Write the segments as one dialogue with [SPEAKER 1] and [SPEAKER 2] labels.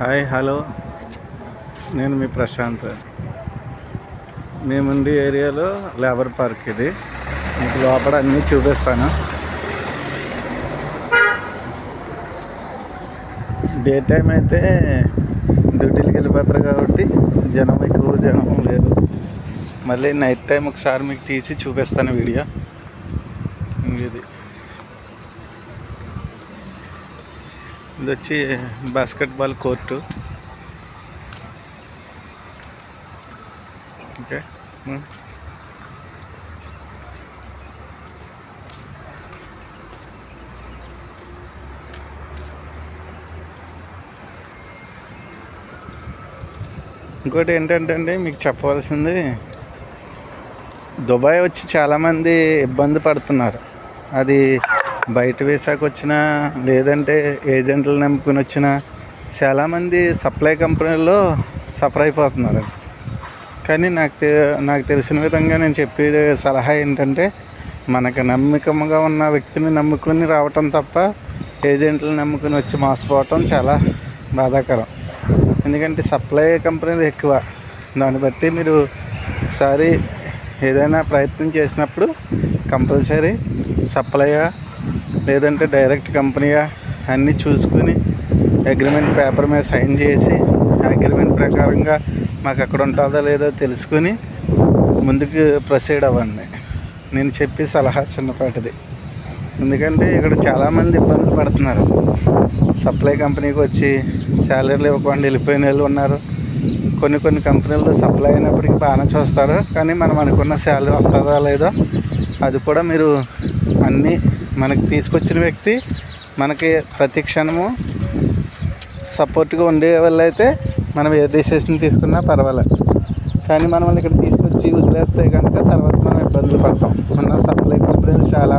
[SPEAKER 1] Hi hello, నేను మీ ప్రశాంత్. మేముండి ఏరియాలో labour park ఇది. మీకు లోపల అన్నీ చూపిస్తాను. డే టైం అయితే డ్యూటీలకు వెళ్ళిపోతారు కాబట్టి ఎక్కువ జనం లేదు. మళ్ళీ నైట్ టైం ఒకసారి మీకు తీసి చూపిస్తాను వీడియో. ఇది వచ్చి బాస్కెట్బాల్ కోర్టు. ఓకే, ఇంకోటి ఏంటంటే అండి, మీకు చెప్పవలసింది, దుబాయ్ వచ్చి చాలామంది ఇబ్బంది పడుతున్నారు. అది బయట వీసాకు వచ్చినా లేదంటే ఏజెంట్లు నమ్ముకుని వచ్చినా చాలామంది సప్లై కంపెనీల్లో సఫర్ అయిపోతున్నారు. కానీ నాకు తెలిసిన విధంగా నేను చెప్పే సలహా ఏంటంటే, మనకు నమ్మకంగా ఉన్న వ్యక్తిని నమ్ముకుని రావటం తప్ప ఏజెంట్లు నమ్ముకుని వచ్చి మోసపోవటం చాలా బాధాకరం. ఎందుకంటే సప్లై కంపెనీలు ఎక్కువ. దాన్ని బట్టి మీరు ఒకసారి ఏదైనా ప్రయత్నం చేసినప్పుడు కంపల్సరీ సప్లయా లేదంటే డైరెక్ట్ కంపెనీయా అన్నీ చూసుకుని అగ్రిమెంట్ పేపర్ మీద సైన్ చేసి అగ్రిమెంట్ ప్రకారంగా మాకు అక్కడ ఉంటుందో లేదో తెలుసుకుని ముందుకు ప్రొసీడ్ అవ్వండి. నేను చెప్పే సలహా చిన్నపాటిది. ఎందుకంటే ఇక్కడ చాలామంది ఇబ్బందులు పడుతున్నారు. సప్లై కంపెనీకి వచ్చి శాలరీలు ఇవ్వకుండా వెళ్ళిపోయిన వాళ్ళు ఉన్నారు. కొన్ని కంపెనీల్లో సప్లై అయినప్పటికీ బాగానే చూస్తారు, కానీ మనం అనుకున్న శాలరీ వస్తుందా లేదో అది కూడా మీరు అన్నీ మనకి తీసుకొచ్చిన వ్యక్తి మనకి ప్రతి క్షణము సపోర్ట్గా ఉండే వాళ్ళు అయితే మనం ఏ డెసిషన్ తీసుకున్నా పర్వాలేదు. కానీ మనం ఇక్కడ తీసుకొచ్చి వదిలేస్తే కనుక తర్వాత మనం ఇబ్బందులు పడతాం. ఉన్న సప్లై కంపెనీలు చాలా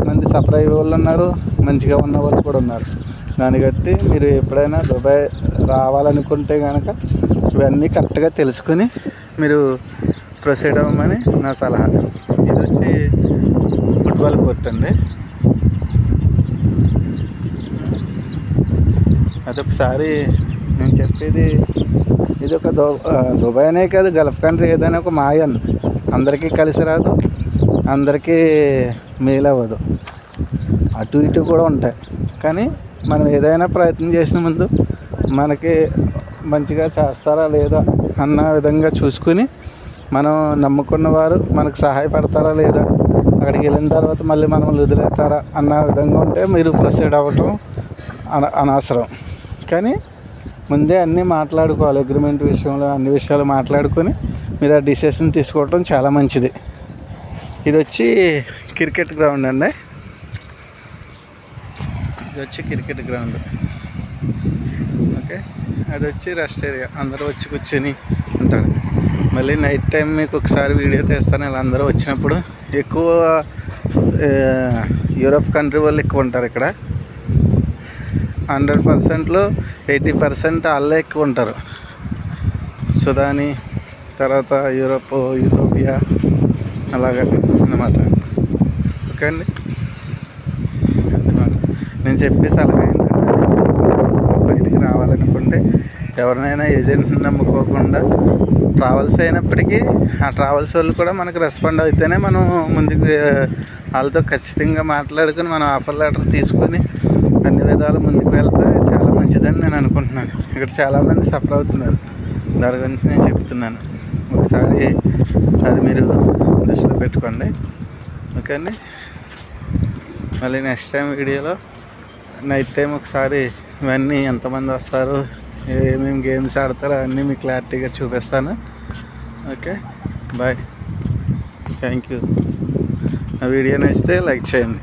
[SPEAKER 1] మంది సప్లై వాళ్ళు ఉన్నారు, మంచిగా ఉన్న వాళ్ళు కూడా ఉన్నారు. దాన్ని బట్టి మీరు ఎప్పుడైనా దుబాయ్ రావాలనుకుంటే కనుక ఇవన్నీ కరెక్ట్గా తెలుసుకుని మీరు ప్రొసీడ్ అవ్వమని నా సలహా. ఇది వచ్చి ఫుట్బాల్ కోర్ట్ అండి. అదొకసారి నేను చెప్పేది, ఇది ఒక దుబాయ్ అనే కాదు, గల్ఫ్ కంట్రీ ఏదైనా ఒక మాయన్. అందరికీ కలిసి రాదు, అందరికీ మేలు అవ్వదు, అటు ఇటు కూడా ఉంటాయి. కానీ మనం ఏదైనా ప్రయత్నం చేసిన ముందు మనకి మంచిగా చేస్తారా లేదా అన్న విధంగా చూసుకుని, మనం నమ్ముకున్న వారు మనకు సహాయపడతారా లేదా, అక్కడికి వెళ్ళిన తర్వాత మళ్ళీ మనం వదిలేస్తారా అన్న విధంగా ఉంటే మీరు ప్రొసీడ్ అవ్వటం అనవసరం. కానీ ముందే అన్నీ మాట్లాడుకోవాలి. అగ్రిమెంట్ విషయంలో అన్ని విషయాలు మాట్లాడుకొని మీరు ఆ డిసిషన్ తీసుకోవటం చాలా మంచిది. ఇది వచ్చి క్రికెట్ గ్రౌండ్ అండి. ఇది వచ్చి క్రికెట్ గ్రౌండ్. ఓకే, అది వచ్చి రెస్ట్ ఏరియా. అందరూ వచ్చి కూర్చొని ఉంటారు. మళ్ళీ నైట్ టైం మీకు ఒకసారి వీడియో తీస్తాను. ఇలా అందరూ వచ్చినప్పుడు ఎక్కువ యూరోప్ కంట్రీ వాళ్ళు ఎక్కువ ఉంటారు ఇక్కడ. 100%లో 80% వాళ్ళే ఎక్కువ ఉంటారు. సుదాని, తర్వాత యూరోప్, యూథోపియా అలాగా అన్నమాట. ఓకే అండి, అన్నమాట నేను చెప్పే సలహా ఏంటంటే, బయటికి రావాలనుకుంటే ఎవరినైనా ఏజెంట్ని నమ్ముకోకుండా ట్రావెల్స్ అయినప్పటికీ ఆ ట్రావెల్స్ వాళ్ళు కూడా మనకు రెస్పాండ్ అయితేనే మనం ముందుకు వాళ్ళతో ఖచ్చితంగా మాట్లాడుకుని మనం ఆఫర్ లెటర్ తీసుకొని అన్ని విధాలు ముందుకు వెళ్తే చాలా మంచిదని నేను అనుకుంటున్నాను. ఇక్కడ చాలామంది సఫర్ అవుతున్నారు, దాని గురించి నేను చెప్తున్నాను. ఒకసారి అది మీరు దృష్టిలో పెట్టుకోండి. ఓకే అండి, మళ్ళీ నెక్స్ట్ టైం వీడియోలో నైట్ టైం ఒకసారి ఇవన్నీ ఎంతమంది వస్తారు, ఏమేమి గేమ్స్ ఆడతారో అన్నీ మీకు క్లారిటీగా చూపిస్తాను. Okay, bye, thank you. ఆ వీడియో నచ్చితే లైక్ చేయండి.